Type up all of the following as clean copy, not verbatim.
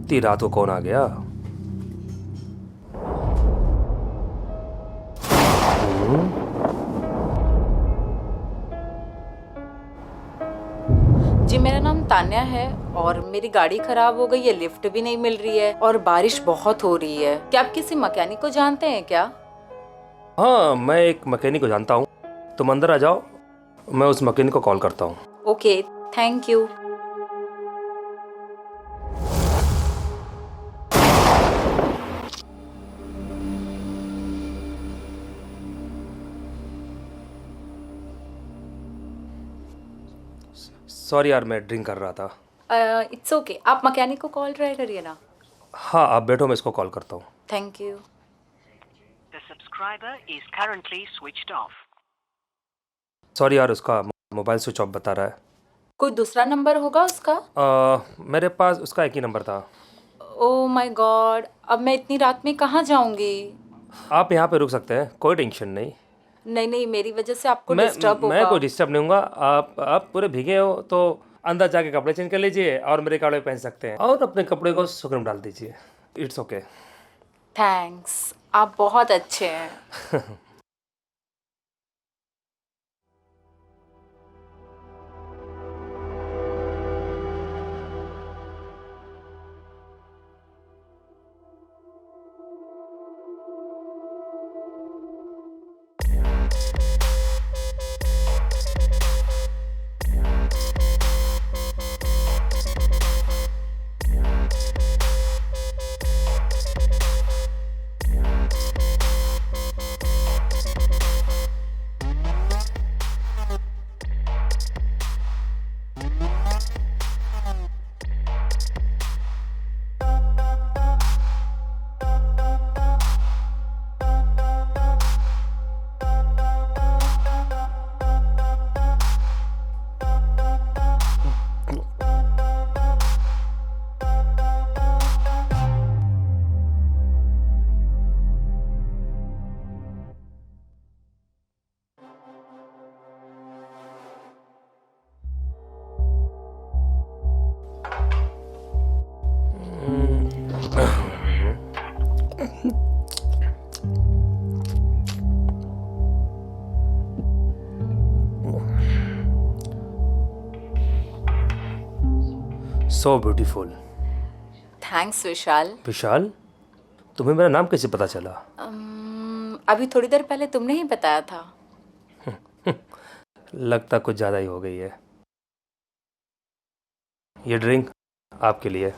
इतनी रात को कौन आ गया? जी मेरा नाम तान्या है और मेरी गाड़ी खराब हो गई है, लिफ्ट भी नहीं मिल रही है और बारिश बहुत हो रही है। क्या आप किसी मैकेनिक को जानते हैं क्या? हाँ, मैं एक मैकेनिक को जानता हूँ। तुम अंदर आ जाओ, मैं उस मैकेनिक को कॉल करता हूँ। Okay, thank you. सॉरी यार, मैं ड्रिंक कर रहा था। इट्स ओके, आप मैकेनिक को कॉल ट्राई करिए ना। हाँ, आप बैठो, मैं इसको कॉल करता हूँ। Thank you. The subscriber is currently switched off. Sorry यार, उसका मोबाइल स्विच ऑफ बता रहा है। कोई दूसरा नंबर होगा उसका? मेरे पास उसका एक ही नंबर था। ओह माय गॉड, अब मैं इतनी रात में कहाँ जाऊंगी? आप यहाँ पे रुक सकते हैं, कोई टेंशन नहीं। नहीं नहीं, मेरी वजह से आपको डिस्टर्ब होगा। मैं कोई डिस्टर्ब नहीं होगा। आप पूरे भीगे हो तो अंदर जाके कपड़े चेंज कर लीजिए और मेरे कपड़े पहन सकते हैं और अपने कपड़े को सूखने में डाल दीजिए। It's okay. थैंक्स, आप बहुत अच्छे हैं। So beautiful. थैंक्स विशाल। विशाल, तुम्हें मेरा नाम कैसे पता चला? अभी थोड़ी देर पहले तुमने ही बताया था। लगता कुछ ज़्यादा ही हो गई है। ये ड्रिंक आपके लिए।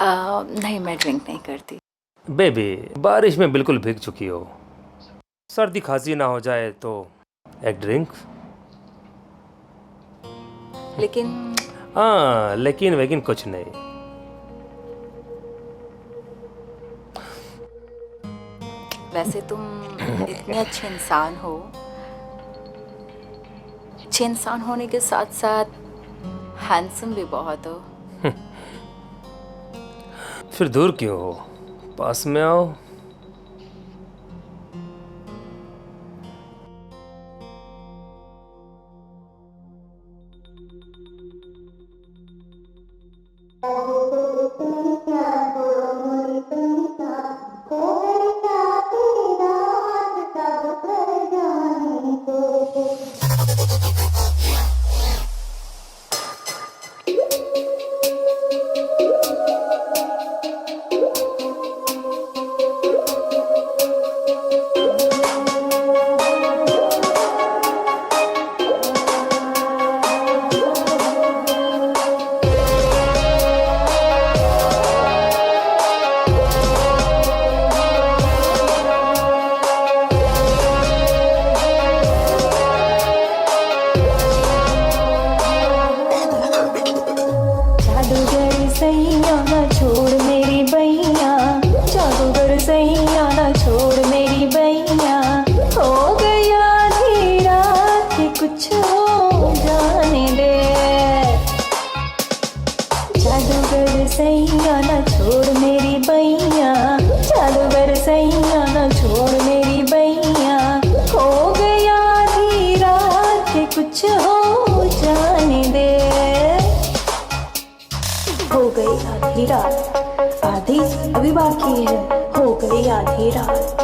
नहीं, मैं ड्रिंक नहीं करती। बेबी, बारिश में बिल्कुल भीग चुकी हो, सर्दी खांसी ना हो जाए तो एक ड्रिंक। लेकिन हाँ, लेकिन कुछ नहीं। वैसे तुम इतने अच्छे इंसान हो। अच्छे इंसान होने के साथ साथ हैंडसम भी बहुत हो। फिर दूर क्यों हो, पास में आओ। सैया न छोड़ मेरी बैया, जादूगर सैया न छोड़ मेरी बैया, हो गया आधी रात कुछ हो बाकी है, हो गई आधी रात,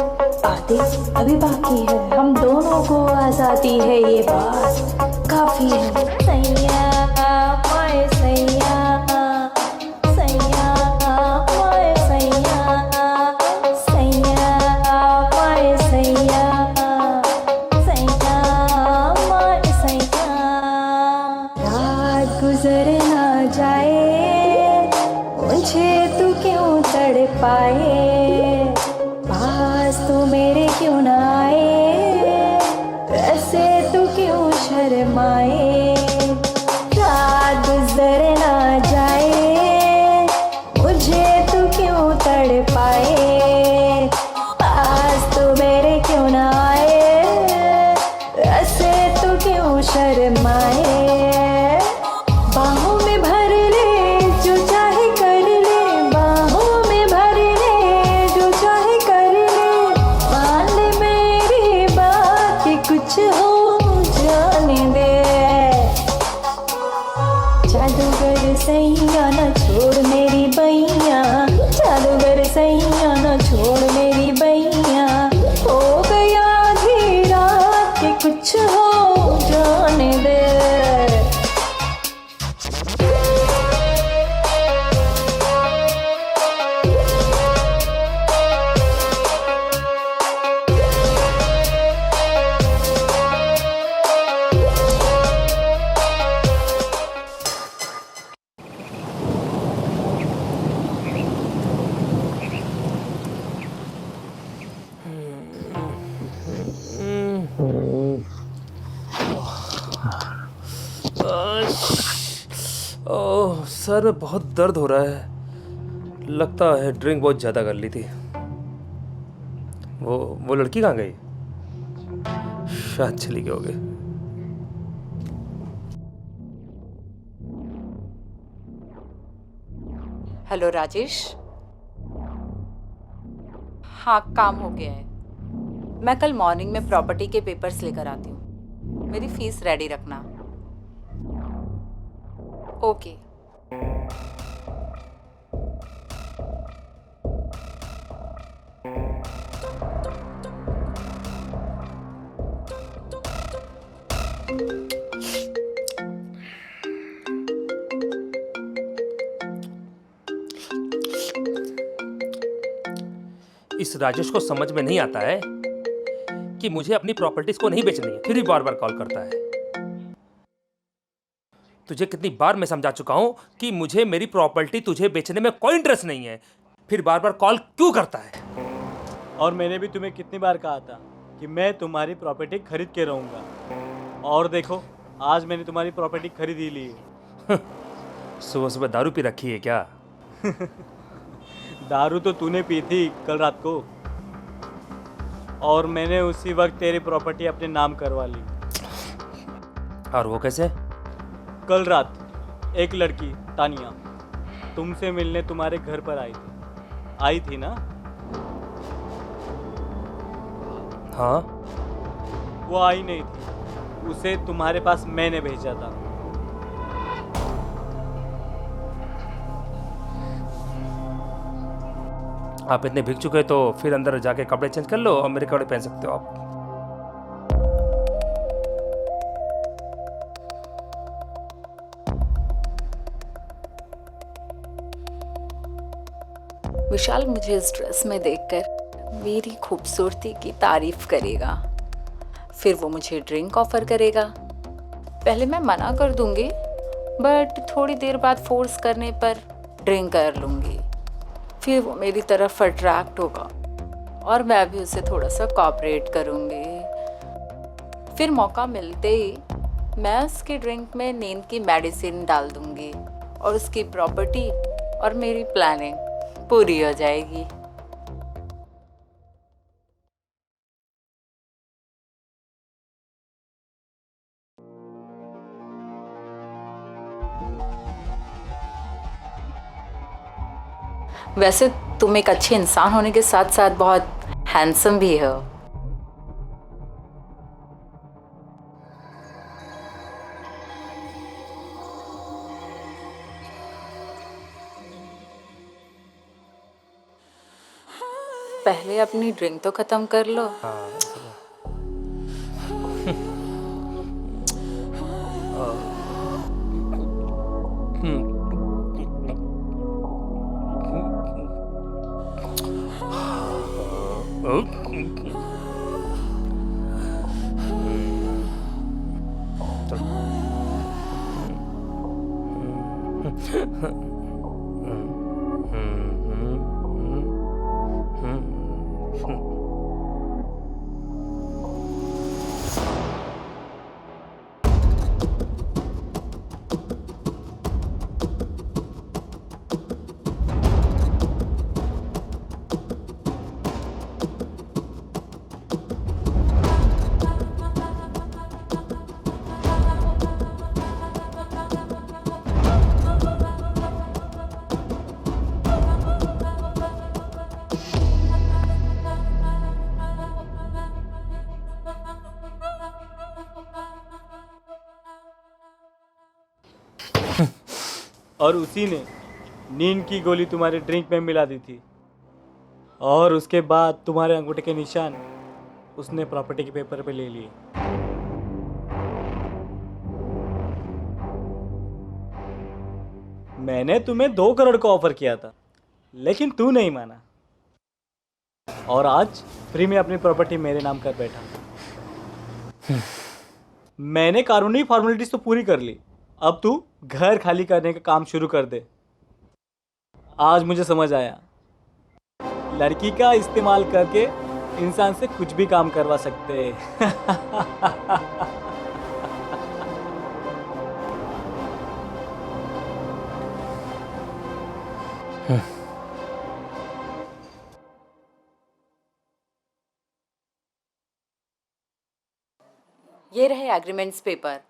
आधी अभी बाकी है, हम दोनों को आजादी है, ये बात काफी है। सैया माए सैया, सैया माए सैया, सैया माए सैया, सैया माए सैया। रात गुजर ना जाए, मुझे तू क्यों तड़ पाए, पास तू मेरे क्यों ना आए, ऐसे तू क्यों शर्माए। रात गुजर ना जाए, मुझे तू क्यों तड़ पाए, पास तू मेरे क्यों ना आए, ऐसे तू क्यों शर्माए। बाहों में भर ले जो चाहे कर ले, बाहों में भर ले जो चाहे कर ले, मान ले मेरी बात कि कुछ हो जाने दे। जादूगर सैया न छोड़ मेरी बैया, जादूगर सैया न छोड़ मेरी बैया, हो गया आधी रात कि कुछ हो जाने दे। ओह, सर में बहुत दर्द हो रहा है, लगता है ड्रिंक बहुत ज़्यादा कर ली थी। वो लड़की कहाँ गई? शायद चली गई होगी। हेलो राजेश। हाँ, काम हो गया है। मैं कल मॉर्निंग में प्रॉपर्टी के पेपर्स लेकर आती हूँ। मेरी फीस रेडी रखना। ओके। इस राजेश को समझ में नहीं आता है कि मुझे अपनी प्रॉपर्टीज को नहीं बेचनी है, फिर भी बार बार कॉल करता है। तुझे कितनी बार मैं समझा चुका हूं कि मुझे मेरी प्रॉपर्टी तुझे बेचने में कोई इंटरेस्ट नहीं है, फिर बार बार कॉल क्यों करता है? और मैंने भी तुम्हें कितनी बार कहा था कि मैं तुम्हारी प्रॉपर्टी खरीद के रहूंगा, और देखो आज मैंने तुम्हारी प्रॉपर्टी खरीद ही ली है। सुबह सुबह दारू पी रखी है क्या? दारू तो तूने पी थी कल रात को, और मैंने उसी वक्त तेरी प्रॉपर्टी अपने नाम करवा ली। और वो कैसे? कल रात एक लड़की तानिया तुमसे मिलने तुम्हारे घर पर आई थी ना? हाँ। वो आई नहीं थी, उसे तुम्हारे पास मैंने भेजा था। आप इतने भीग चुके तो फिर अंदर जाके कपड़े चेंज कर लो और मेरे कपड़े पहन सकते हो आप। विशाल मुझे इस ड्रेस में देखकर मेरी खूबसूरती की तारीफ करेगा, फिर वो मुझे ड्रिंक ऑफर करेगा। पहले मैं मना कर दूंगी, बट थोड़ी देर बाद फोर्स करने पर ड्रिंक कर लूंगी। फिर वो मेरी तरफ अट्रैक्ट होगा और मैं भी उसे थोड़ा सा कोऑपरेट करूंगी। फिर मौका मिलते ही मैं उसकी ड्रिंक में नींद की मेडिसिन डाल दूंगी और उसकी प्रॉपर्टी और मेरी प्लानिंग पूरी हो जाएगी। वैसे तुम एक अच्छे इंसान होने के साथ साथ बहुत हैंडसम भी हो। पहले अपनी ड्रिंक तो खत्म कर लो। हाँ और उसी ने नींद की गोली तुम्हारे ड्रिंक में मिला दी थी, और उसके बाद तुम्हारे अंगूठे के निशान उसने प्रॉपर्टी के पेपर पे ले लिए। मैंने तुम्हें 2 करोड़ का ऑफर किया था, लेकिन तू नहीं माना, और आज फ्री में अपनी प्रॉपर्टी मेरे नाम कर बैठा। मैंने कानूनी फॉर्मेलिटीज तो पूरी कर ली, अब तू घर खाली करने का काम शुरू कर दे। आज मुझे समझ आया, लड़की का इस्तेमाल करके इंसान से कुछ भी काम करवा सकते हैं। ये रहे एग्रीमेंट्स पेपर।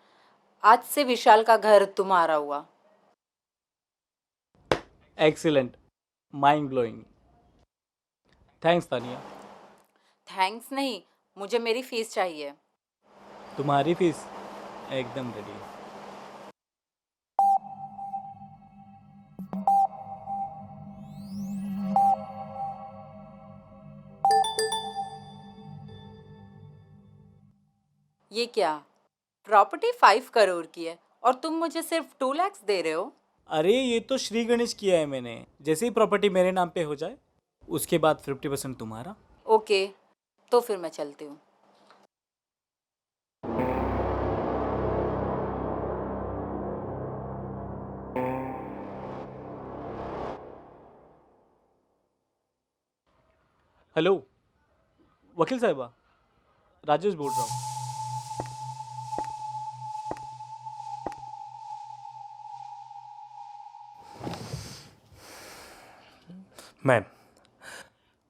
आज से विशाल का घर तुम्हारा हुआ। Excellent, mind blowing. Thanks Tania. Thanks नहीं, मुझे मेरी फीस चाहिए। तुम्हारी फीस एकदम रेडी है। ये क्या, प्रॉपर्टी 5 करोड़ की है और तुम मुझे सिर्फ 2 लाख दे रहे हो? अरे ये तो श्री गणेश किया है मैंने। जैसे ही प्रॉपर्टी मेरे नाम पे हो जाए, उसके बाद 50% तुम्हारा। ओके, तो फिर मैं चलती हूँ। हेलो वकील साहिबा, राजेश बोल रहा हूँ। मैम,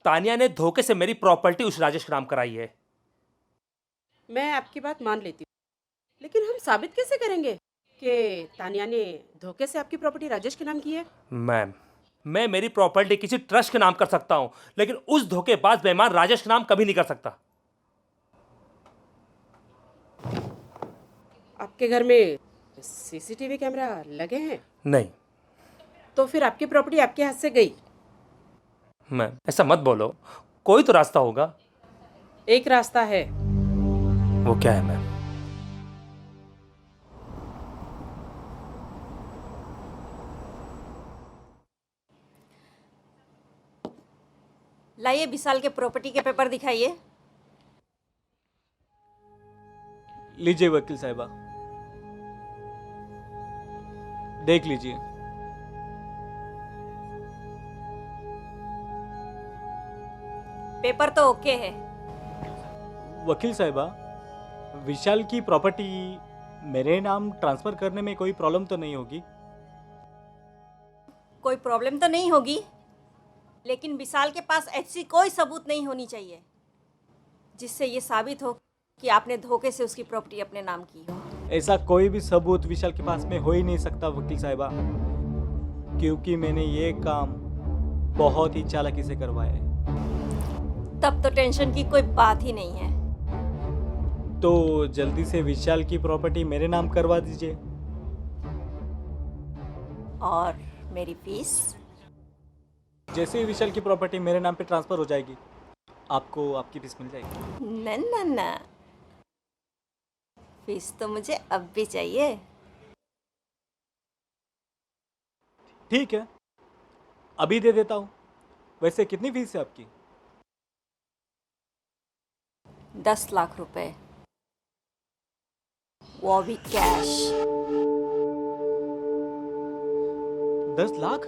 तानिया ने धोखे से मेरी प्रॉपर्टी उस राजेश के नाम कराई है। मैं आपकी बात मान लेती हूँ, लेकिन हम साबित कैसे करेंगे कि तानिया ने धोखे से आपकी प्रॉपर्टी राजेश के नाम की है? मैम, मैं मेरी प्रॉपर्टी किसी ट्रस्ट के नाम कर सकता हूं, लेकिन उस धोखेबाज बेईमान राजेश के नाम कभी नहीं कर सकता। आपके घर में सीसीटीवी कैमरा लगे हैं? नहीं तो फिर आपकी प्रॉपर्टी आपके हाथ से गई। मैम, ऐसा मत बोलो, कोई तो रास्ता होगा। एक रास्ता है। वो क्या है मैम? लाइए विशाल के प्रॉपर्टी के पेपर दिखाइए। लीजिए वकील साहिबा, देख लीजिए। पेपर तो ओके है। वकील साहिबा, विशाल की प्रॉपर्टी मेरे नाम ट्रांसफर करने में कोई प्रॉब्लम तो नहीं होगी? कोई प्रॉब्लम तो नहीं होगी, लेकिन विशाल के पास ऐसी कोई सबूत नहीं होनी चाहिए जिससे ये साबित हो कि आपने धोखे से उसकी प्रॉपर्टी अपने नाम की हो। ऐसा कोई भी सबूत विशाल के पास में हो ही नहीं सकता वकील साहिबा, क्योंकि मैंने ये काम बहुत ही चालाकी से करवाया है। तब तो टेंशन की कोई बात ही नहीं है। तो जल्दी से विशाल की प्रॉपर्टी मेरे नाम करवा दीजिए। और मेरी फीस? जैसे ही विशाल की प्रॉपर्टी मेरे नाम पे ट्रांसफर हो जाएगी, आपको आपकी फीस मिल जाएगी। न न न, फीस तो मुझे अब भी चाहिए। ठीक है, अभी दे देता हूँ। वैसे कितनी फीस है आपकी? 10 लाख रुपए, वो भी कैश। 10 लाख?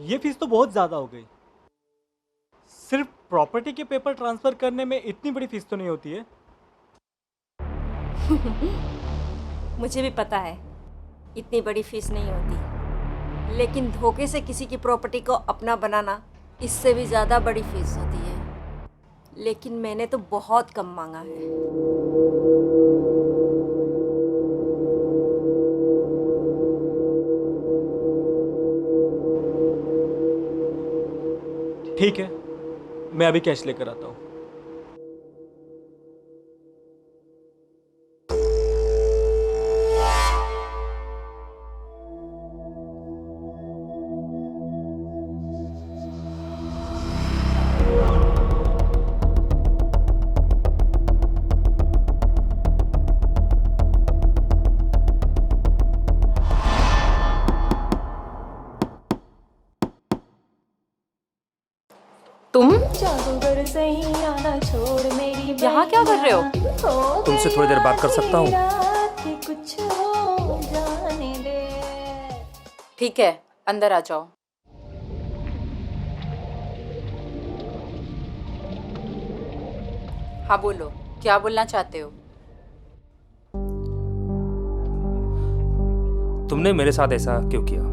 ये फीस तो बहुत ज़्यादा हो गई। सिर्फ प्रॉपर्टी के पेपर ट्रांसफ़र करने में इतनी बड़ी फीस तो नहीं होती है। मुझे भी पता है इतनी बड़ी फीस नहीं होती, लेकिन धोखे से किसी की प्रॉपर्टी को अपना बनाना इससे भी ज़्यादा बड़ी फीस होती है। लेकिन मैंने तो बहुत कम मांगा है। ठीक है, मैं अभी कैश लेकर आता हूँ। तुम जादूगर सैया ना छोड़ मेरी यहाँ क्या कर रहे हो? तुमसे थोड़ी देर बात कर सकता हूँ? कुछ हो जाने दे। ठीक है, अंदर आ जाओ। हाँ बोलो, क्या बोलना चाहते हो? तुमने मेरे साथ ऐसा क्यों किया?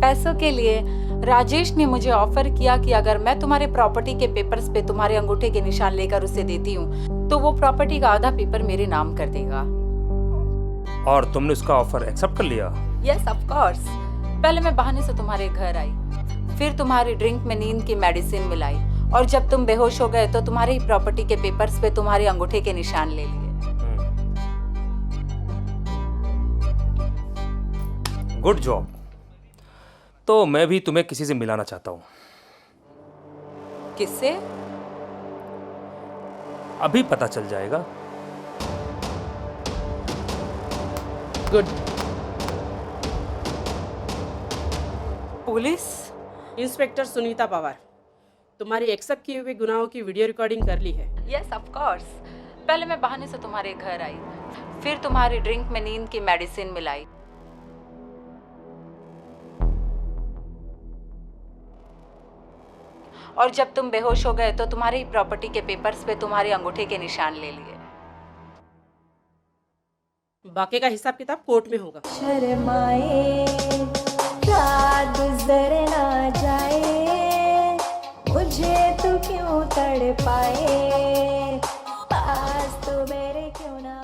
पैसों के लिए राजेश ने मुझे ऑफर किया कि अगर मैं तुम्हारे प्रॉपर्टी के पेपर्स पे तुम्हारे अंगूठे के निशान लेकर उसे देती हूँ तो वो प्रॉपर्टी का आधा पेपर मेरे नाम कर देगा। और तुमने उसका ऑफर एक्सेप्ट कर लिया? Yes of course. पहले मैं बहाने से तुम्हारे घर आई, फिर तुम्हारी ड्रिंक में नींद की मेडिसिन मिलाई, और जब तुम बेहोश हो गए तो तुम्हारे ही प्रॉपर्टी के पेपर्स पे तुम्हारे अंगूठे के निशान ले लिए। Good job. तो मैं भी तुम्हें किसी से मिलाना चाहता हूँ। किससे? अभी पता चल जाएगा। Good. Police? Inspector Sunita Pawar, तुम्हारी एक्सेप्ट किए हुए गुनाहों की वीडियो रिकॉर्डिंग कर ली है। Yes of course. पहले मैं बहाने से तुम्हारे घर आई, फिर तुम्हारी ड्रिंक में नींद की मेडिसिन मिलाई, और जब तुम बेहोश हो गए तो तुम्हारे ही प्रॉपर्टी के पेपर्स पे तुम्हारे अंगूठे के निशान ले लिए। बाकी का हिसाब किताब कोर्ट में होगा। शर्माए रात गुजर ना जाए, मुझे तू क्यों तड़पाए, पास तो मेरे क्यों ना।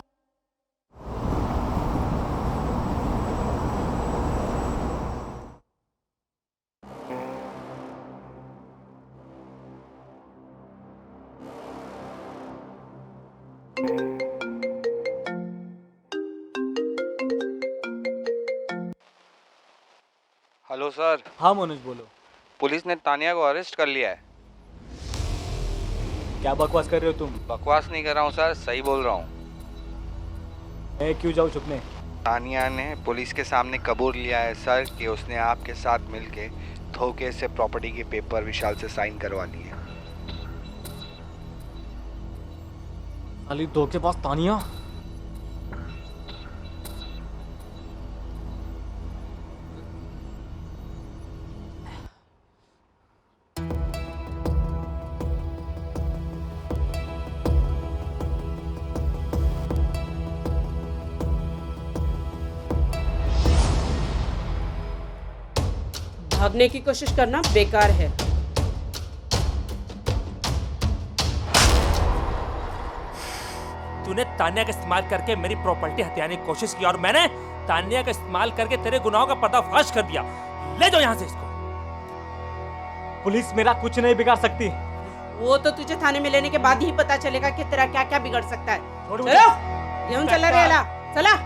Hello sir. हाँ मनोज बोलो। पुलिस ने तानिया को अरेस्ट कर लिया है। क्या बकवास कर रहे हो तुम? बकवास नहीं कर रहा हूँ सर, सही बोल रहा हूँ। मैं क्यों जाऊँ छुपने? तानिया ने पुलिस के सामने कबूल लिया है सर कि उसने आपके साथ मिलके धोखे से प्रॉपर्टी के पेपर विशाल से साइन करवा लिए। अली धोखेबाज तानिया। भागने की कोशिश करना बेकार है। तूने तानिया का इस्तेमाल करके मेरी प्रॉपर्टी हथियाने की कोशिश की और मैंने तानिया का इस्तेमाल करके तेरे गुनाहों का पर्दाफाश कर दिया। ले जाओ यहाँ से इसको। पुलिस मेरा कुछ नहीं बिगाड़ सकती। वो तो तुझे थाने में लेने के बाद ही पता चलेगा कि तेरा क्या क्या बिगड़ सकता है। छोड़ चलो, घेऊन चला रे याला, चला।